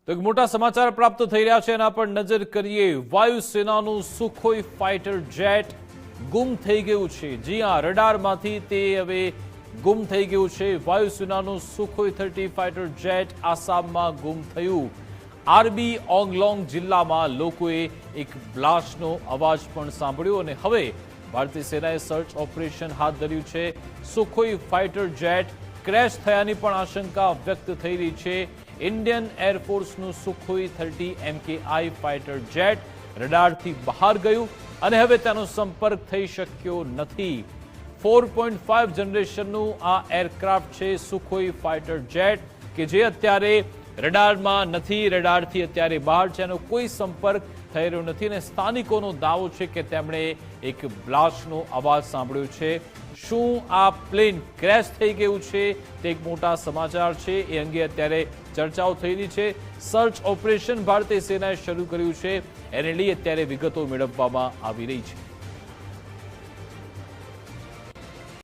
તો એક મોટા સમાચાર પ્રાપ્ત થઈ રહ્યા છે, એના પર નજર કરીએ। વાયુસેનાનું સુખોઈ ફાઇટર જેટ ગુમ થઈ ગયું છે। જી હા, રડારમાંથી તે હવે ગુમ થઈ ગયું છે। વાયુસેનાનું સુખોઈ 30 ફાઇટર જેટ આસામમાં ગુમ થયું। આરબી ઓંગલોંગ જિલ્લામાં લોકોએ એક બ્લાસ્ટનો અવાજ પણ સાંભળ્યો અને હવે ભારતીય સેનાએ સર્ચ ઓપરેશન હાથ ધર્યું છે। સુખોઈ ફાઇટર જેટ ક્રેશ થયાની પણ આશંકા વ્યક્ત થઈ રહી છે। ઇન્ડિયન એરફોર્સનું સુખોઈ 30 MKI ફાઇટર જેટ રડારથી બહાર ગયું અને હવે તેનો સંપર્ક થઈ શક્યો નથી। 4.5 જનરેશનનું આ એરક્રાફ્ટ છે સુખોઈ ફાઇટર જેટ કે જે અત્યારે રડારમાં નથી, રડારથી અત્યારે બહાર છે, એનો કોઈ સંપર્ક થઈ રહ્યો નથી અને સ્થાનિકોનો દાવો છે કે તેમણે એક બ્લાસ્ટનો અવાજ સાંભળ્યો છે। શું આ પ્લેન ક્રેશ થઈ ગયું છે તે એક મોટા સમાચાર છે, એ અંગે અત્યારે ચર્ચાઓ થઈ રહી છે। સર્ચ ઓપરેશન ભારતીય સેનાએ શરૂ કર્યું છે, એને લઈ અત્યારે વિગતો મેળવવામાં આવી રહી છે।